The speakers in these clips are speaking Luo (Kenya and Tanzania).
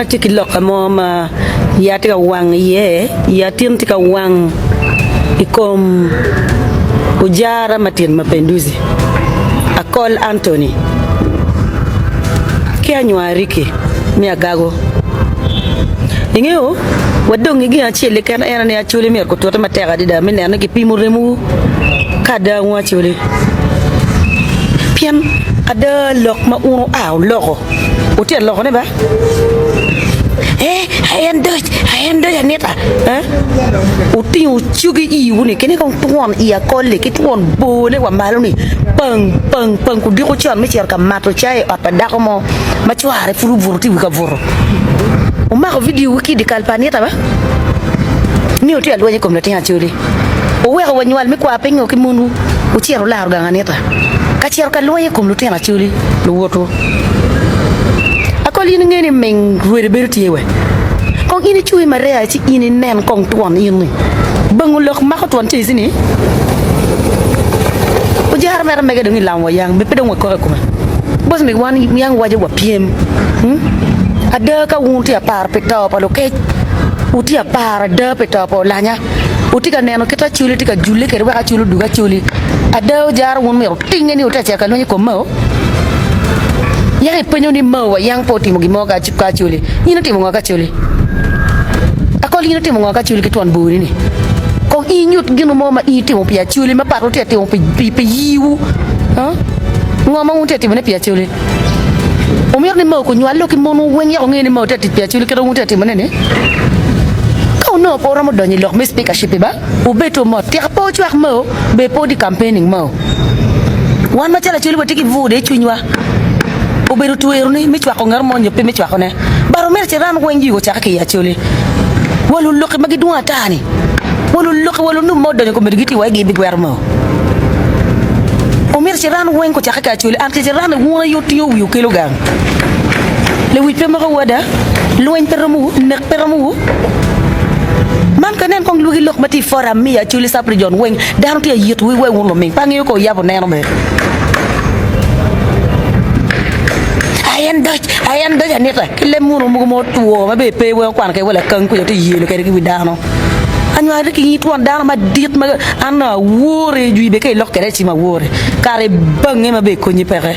tiki lok ma ya tika wang ye ya tin tika wang ikom ujara matin mapinduzi akol Anthony kia nywariki mi agago ingeo wadong igi achile kan ena ne achule mi ko tota matega dida mi ne ki pimu remu kada ngwa chule pian ada lok ma uno aw loko otian loko ne ba ayan do ya neta uti uchugi i woni kene kon tuon iya kolle ki tuon bole wa malo ni pang ku diko chon mi cer kam mato chai apa dako mo ma chware furu vuru ti ka vuru o ma ko video wiki di kalpaneta ba ni oti alwenye kom lati achuri o we ko nyal mi kwa pengo ki munu u cer la ga nganeta ka cer ka lwenye kom lati achuri lo woto akoli ni ngeni meng ruede berti we kong ini chui marea ci ini nen kong tuan ini bangul lok ma ko tuan ci sini o jaar mer mega de ngi lam wa yang be pedong ko ko bos mi wan yang waje wa piem ada ka wunti apar peta pa lo ke uti apar da peta pa lanya uti ka neno kita chuli tika jule ke wa chulu duga chuli ada jaar won mi tingeni uta cha ka no ko mo yang penyo ni mo wa yang poti mo gi mo ka chuli ina ti mo ka chuli akoli ina ti mo ka chuli ki tuan buri ni ko inyut gino mo ma iti mo pia chuli ma paro ti mo pi yiwu ha ngoma unte ti mo ne pia chuli o mi ni mo ko nyalo ki mo no wen ya ko ngeni mo ti pia chuli ka unte ti mo ne ka no po ramo doni lok mi speakership ba o beto mo ti po chwa mo be po di campaigning mo wan ma chala chuli bo ti ki vude chunywa o beru tuero ni mi chwa ko ngar mo nyope mi chwa ko ne baro mer ci ran wenji go chaka ya chuli walu lokki magi duwa tani walu nu mo doni ko mi giti way gi bi wer mo o mer ci ran wen ko chaka ka chuli am ci ran wona yotti yu kilo gang le wi pe ma ko wada loñ peramu nek peramu man ka nen ko lugi lok mati foram mi ya chuli sapri jon wen danu te yit wi way won lo mi pangi ko yabo neno be ayan doj anita kile munu mo tuwo ma be pe wo kwan ke wala kan ko yote yelo ke ki bidano anwa de ki tuwan dana ma dit ma ana wore ju be kay lok ke ci ma wore kare bangi ma be ko ni pere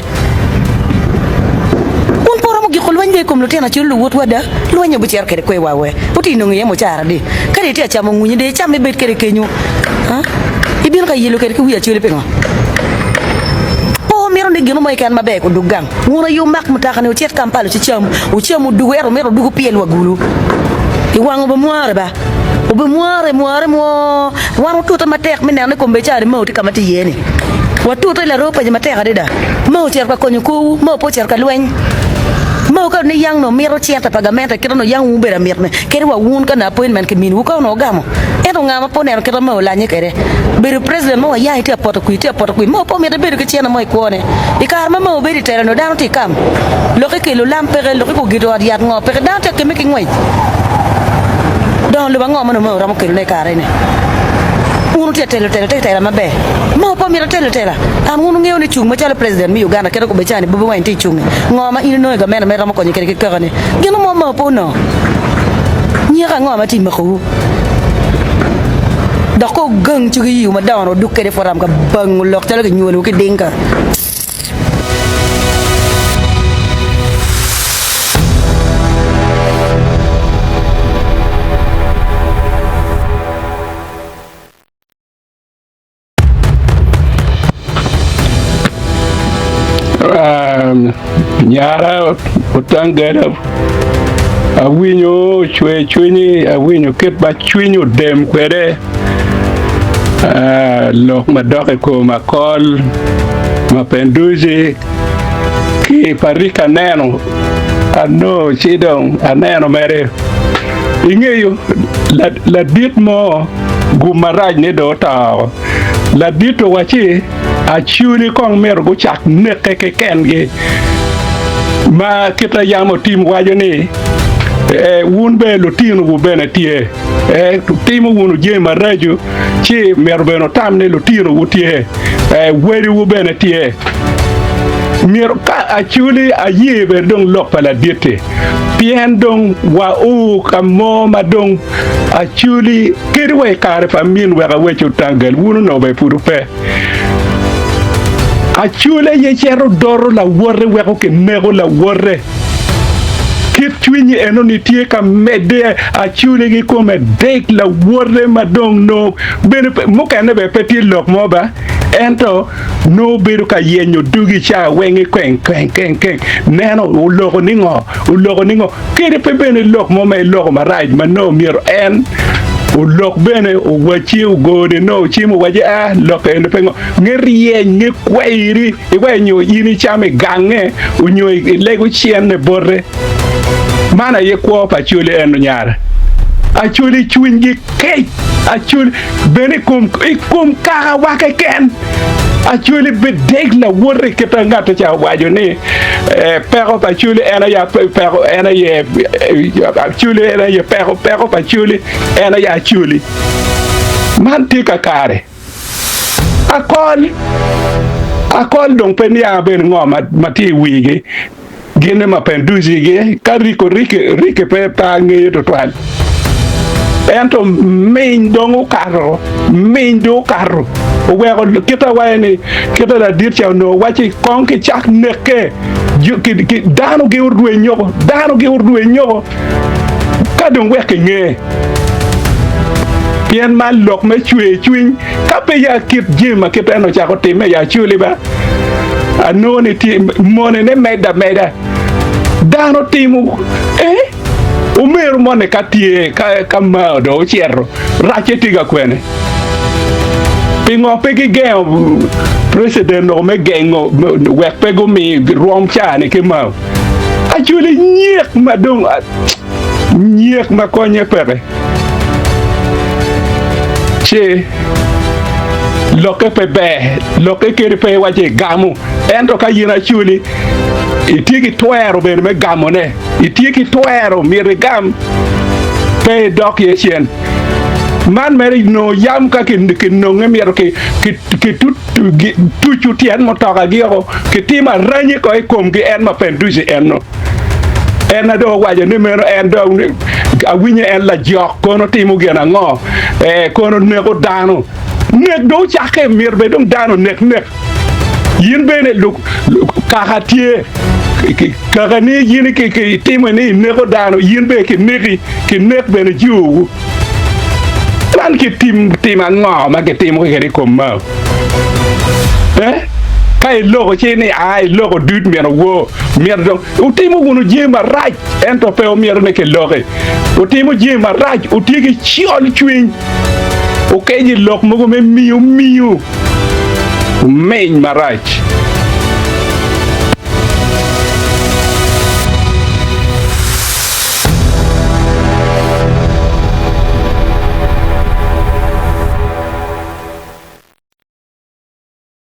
un poro mo gi xol wañ be kom lu tena ci lu wot wada lu wañ bu cer ke ko wa we puti no ngi mo ciara di kare ti ci ma nguñi de ci am be ke ke ñu ha ibin ka yelo ke wi ci le pe no mero de gino moy kan mabe ko dugang ngona yu mak mutaxane o ciet kampalo ci ciam o ciamu dugu ero mero dugu piel wagulu i wango ba moare ba o be moare mo waro tuta matek minen ko be ciari mo ti kamati yeni wa tuta la ropa je matek adida mo cer ka konyo ko mo po cer ka lwen mo ka ni yang no mero cieta pagamento kiro no yang ubera mirne kere wa wun kana appointment ke min ko no gamo eto ngama ponero kiro mo la nyekere beru president mo ya ite poto ku mo po mere beru ke ciena mo ikone ikar mo beri tele no dano ti kam lo ke lo lampere lo ko gido ad yat ngo pe dano te ke meki ngwai don lo bango mo ramo ke ne kare ne unu te tele mabe mo po mere tele an unu ngeo ni chung ma chala president mi Uganda kero ko be chani bubu wain ti chung ngoma ino no ga mena mera mo ko ni ke kane gino mo po no nyira ngoma ti ma ko dako gang ci yu ma dawno dukke de foram ka bang lok tele ke nyolo ke denka nyara utangara awinyo chweni awinyo ket ba chwenyo dem kwere lok madoke ko makol mapenduzi ki parika neno ano chidong aneno mere ingeyo la dit mo gumaraj ne do ta la dito wachi a chuli kong mer go chak ne ke kenge ma kita yamo tim wajo ni wun be lo tinu bu bene tie timo wunu jema radio chi mer beno tamne lo tinu bu tie weri bu bene tie mier ka achuli ayebe dong lok pala diete pien dong wa u kamo madong achuli kirwe kare famin wa wechu tangal wunu no be puru pe achule ye chero doro la worre wa ke nego la worre kit twinyi eno nitie ka mede achule gi kome dek la worre madong no bene mukane be peti lok moba ento no beru ka yenyo dugi cha wengi kwen neno ulogo ningo kiri pe bene lok mo me lok ma right ma no miro en ulok bene uwachi ugode no chimu waje lok en pengo ngerie nge kwairi iwenyo yini chame gange unyo lego chienne borre mana ye kwa pa chule eno nyara achuli chwingi kei achuli bene kum ka wake ken achuli bedeg la worre keta ngata cha wajo ni pero pa chuli ena ya pero ena ye achuli ena ye pero pa chuli ena ya chuli man tika kare akol dong penia ben ngoma mati wige gene ma penduzi ge kariko rike pe pa nge to twal ento min dongo karo wego kita wayni kita da dircha no wachi konki chak neke ki dano ge urdu nyoko kadon weke nge pien mal lok me chwin kape ya kip jima kita no chako time ya chuli ba anoni ti mone ne meda dano timu umeru mone katie kama do chierro rachetiga kwene pingo pegi geo president no me gengo wek pego mi rom chane ke ma achuli nyiek madong nyiek makonye pere che loke kere pe wache gamu ento ka yina chuli itiki twero ben me gamone itiki twero mirigam pe dok ye chien man meri no yam ka ke no ngemero ke tu tien motoka gigo ke tima ranye ko e kom ge en ma penduzi enno ena do waje ni mero en do awinye en la jok kono timu gena ngo kono nego dano nek do chake mirbe dong dano nek yin bene lu kakatie kakani yin ke timu ni nego dano yin be ke nek bene ju lan ke tim ngo ma ke timu ke komma kai logo chini ai logo dut mier wo mier dong utimo gunu jema raj ento pe o mier ne ke loge utimo jema raj utigi chiol chwin o keji lok mogo me miu meñ maraj